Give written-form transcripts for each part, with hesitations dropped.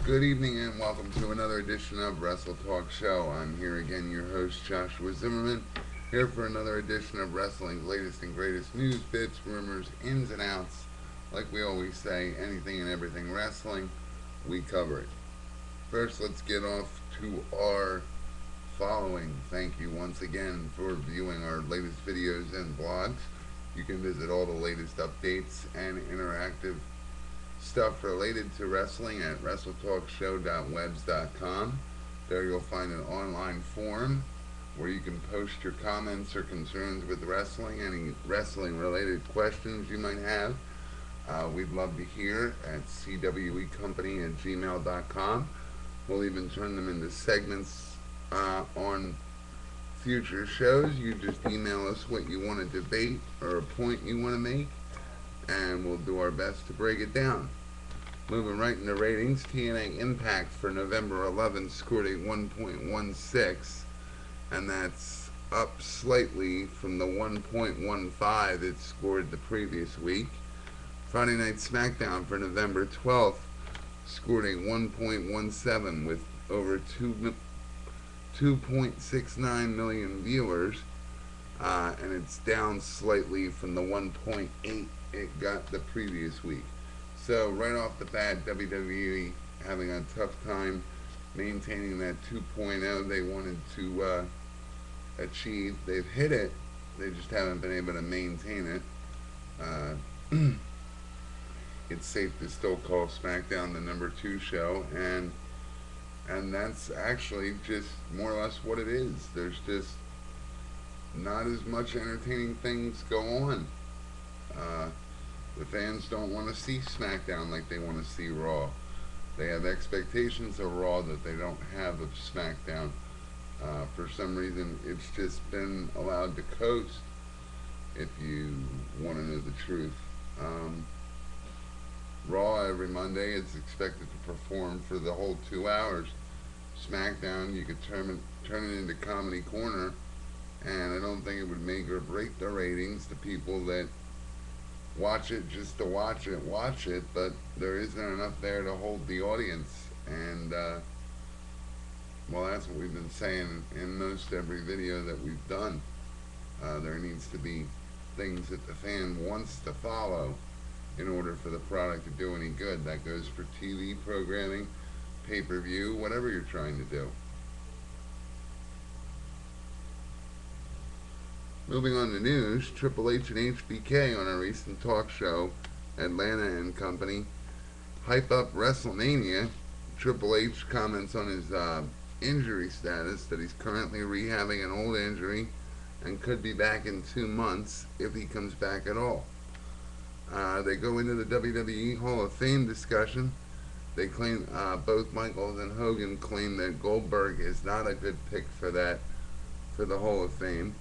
Good evening and welcome to another edition of WrestleTalkShow. I'm here again, your host Joshua Zimmerman, here for another edition of wrestling's latest and greatest news, bits, rumors, ins and outs. Like we always say, anything and everything wrestling, we cover it. First, let's get off to our following. Thank you once again for viewing our latest videos and blogs. You can visit all the latest updates and interactive stuff related to wrestling at WrestleTalkShow.webs.com. There you'll find an online forum where you can post your comments or concerns with wrestling, any wrestling related questions you might have. We'd love to hear at cwecompany@gmail.com. We'll even turn them into segments on future shows. You just email us what you want to debate or a point you want to make, and we'll do our best to break it down. Moving right into ratings, TNA Impact for November 11th scored a 1.16, and that's up slightly from the 1.15 it scored the previous week. Friday Night SmackDown for November 12th scored a 1.17 with over 2.69 million viewers, and it's down slightly from the 1.8 it got the previous week. So right off the bat, WWE having a tough time maintaining that 2.0 they wanted to achieve. They've hit it, they just haven't been able to maintain it. Uh, it's safe to still call SmackDown the number 2 show, and that's actually just more or less what it is. There's just not as much entertaining things go on. Uh, the fans don't want to see SmackDown like they want to see Raw. They have expectations of Raw that they don't have of SmackDown. For some reason, it's just been allowed to coast, if you want to know the truth. Raw every Monday is expected to perform for the whole 2 hours. SmackDown, you could turn it into Comedy Corner, and I don't think it would make or break the ratings. The people that watch it just to watch it, but there isn't enough there to hold the audience. And, well, that's what we've been saying in most every video that we've done. There needs to be things that the fan wants to follow in order for the product to do any good. That goes for TV programming, pay-per-view, whatever you're trying to do. Moving on to news, Triple H and HBK on a recent talk show, Atlanta and Company, hype up WrestleMania. Triple H comments on his injury status, that he's currently rehabbing an old injury and could be back in 2 months if he comes back at all. They go into the WWE Hall of Fame discussion. They claim both Michaels and Hogan claim that Goldberg is not a good pick for the Hall of Fame.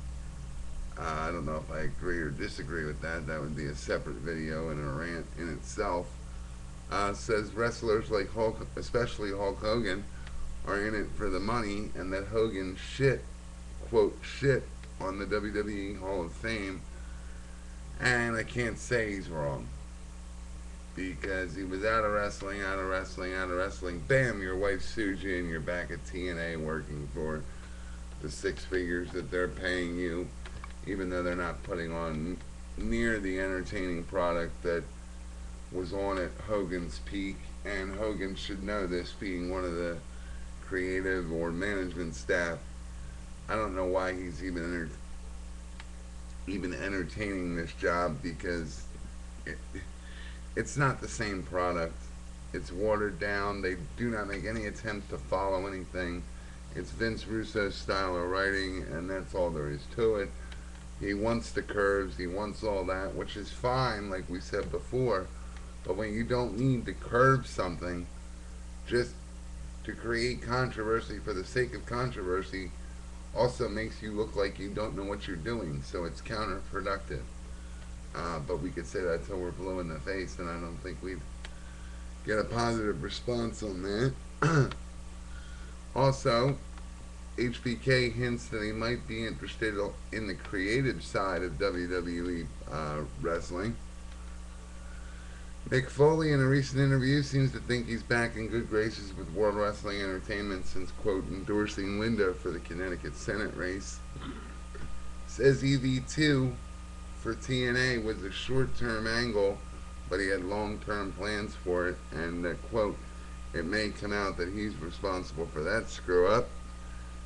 I don't know if I agree or disagree with that. That would be a separate video and a rant in itself. Says wrestlers like Hulk, especially Hulk Hogan, are in it for the money, and that Hogan quote, shit on the WWE Hall of Fame. And I can't say he's wrong, because he was out of wrestling. Bam, your wife sues you and you're back at TNA working for the 6 figures that they're paying you, even though they're not putting on near the entertaining product that was on at Hogan's peak. And Hogan should know this, being one of the creative or management staff. I don't know why he's even entertaining this job, because it's not the same product. It's watered down. They do not make any attempt to follow anything. It's Vince Russo's style of writing, and that's all there is to it. He wants the curves, he wants all that, which is fine, like we said before. But when you don't need to curve something just to create controversy for the sake of controversy, also makes you look like you don't know what you're doing. So it's counterproductive. But we could say that till we're blue in the face, and I don't think we'd get a positive response on that. Also, HBK hints that he might be interested in the creative side of WWE wrestling. Mick Foley, in a recent interview, seems to think he's back in good graces with World Wrestling Entertainment since, quote, endorsing Linda for the Connecticut Senate race. Says EV2 for TNA was a short-term angle, but he had long-term plans for it, and, quote, it may come out that he's responsible for that screw-up.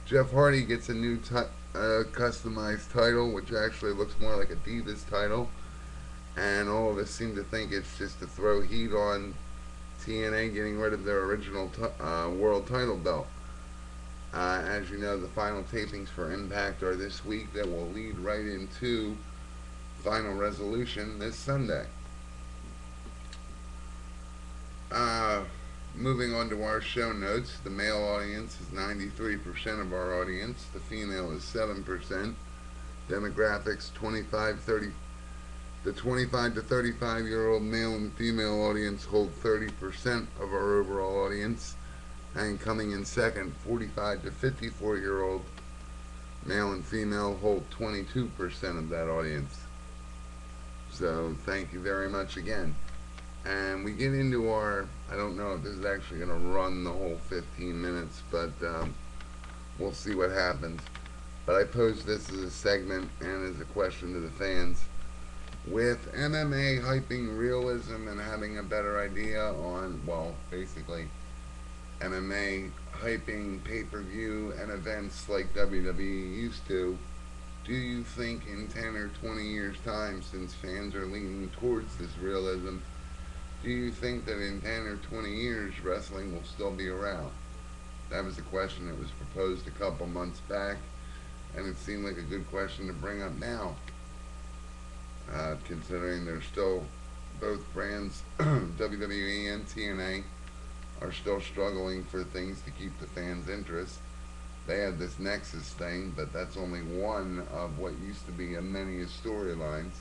Jeff Hardy gets a new customized title, which actually looks more like a Divas title, and all of us seem to think it's just to throw heat on TNA getting rid of their original world title belt. As you know, the final tapings for Impact are this week. That will lead right into Final Resolution this Sunday. Moving on to our show notes, the male audience is 93% of our audience. The female is 7%. Demographics, the 25 to 35-year-old male and female audience hold 30% of our overall audience. And coming in second, 45 to 54-year-old male and female hold 22% of that audience. So thank you very much again. And we get into our, I don't know if this is actually going to run the whole 15 minutes, but we'll see what happens. But I posed this as a segment and as a question to the fans. With MMA hyping realism and having a better idea on, well, basically MMA hyping pay-per-view and events like WWE used to, do you think in 10 or 20 years' time, since fans are leaning towards this realism, do you think that in 10 or 20 years wrestling will still be around? That was a question that was proposed a couple months back, and it seemed like a good question to bring up now, considering they're still, both brands, WWE and TNA, are still struggling for things to keep the fans' interest. They had this Nexus thing, but that's only one of what used to be a many storylines.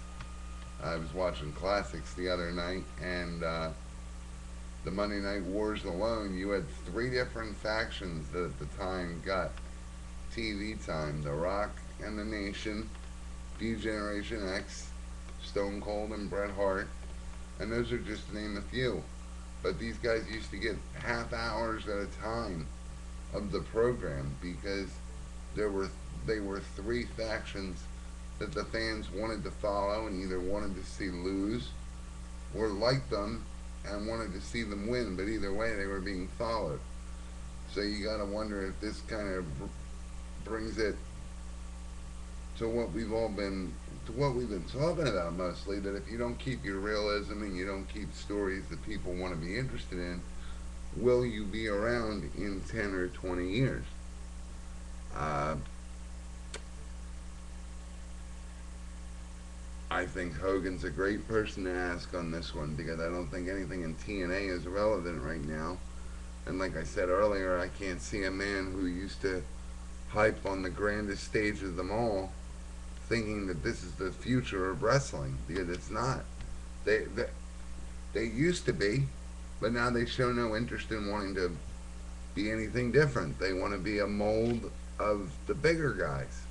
I was watching Classics the other night, and the Monday Night Wars alone, you had 3 different factions that at the time got TV time. The Rock and the Nation, D-Generation X, Stone Cold and Bret Hart, and those are just to name a few. But these guys used to get half hours at a time of the program because they were 3 factions that the fans wanted to follow and either wanted to see lose or liked them and wanted to see them win, but either way they were being followed. So you gotta wonder if this kind of brings it to what we've been talking about mostly, that if you don't keep your realism and you don't keep stories that people want to be interested in, will you be around in 10 or 20 years? I think Hogan's a great person to ask on this one because I don't think anything in TNA is relevant right now. And like I said earlier, I can't see a man who used to hype on the grandest stage of them all thinking that this is the future of wrestling, because it's not. They used to be, but now they show no interest in wanting to be anything different. They want to be a mold of the bigger guys.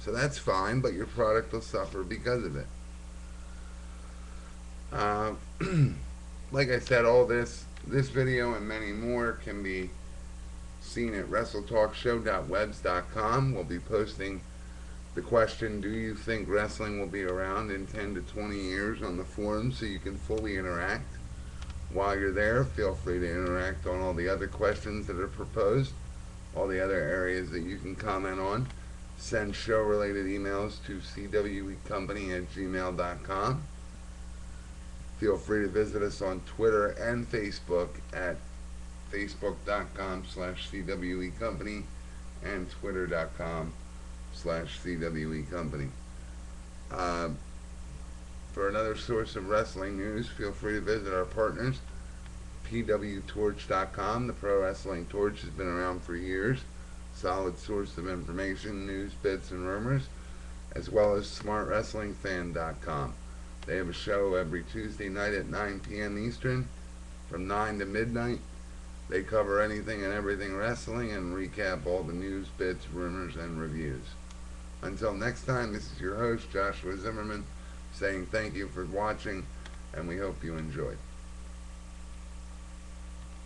So that's fine, but your product will suffer because of it. Like I said, all this video and many more can be seen at WrestleTalkShow.webs.com. We'll be posting the question, do you think wrestling will be around in 10 to 20 years, on the forum so you can fully interact. While you're there, feel free to interact on all the other questions that are proposed, all the other areas that you can comment on. Send show-related emails to cwecompany@gmail.com. Feel free to visit us on Twitter and Facebook at facebook.com/cwecompany and twitter.com/cwecompany. For another source of wrestling news, feel free to visit our partners, pwtorch.com. The Pro Wrestling Torch has been around for years. Solid source of information, news, bits, and rumors, as well as smartwrestlingfan.com. They have a show every Tuesday night at 9 p.m. Eastern, from 9 to midnight. They cover anything and everything wrestling and recap all the news, bits, rumors, and reviews. Until next time, this is your host, Joshua Zimmerman, saying thank you for watching, and we hope you enjoyed.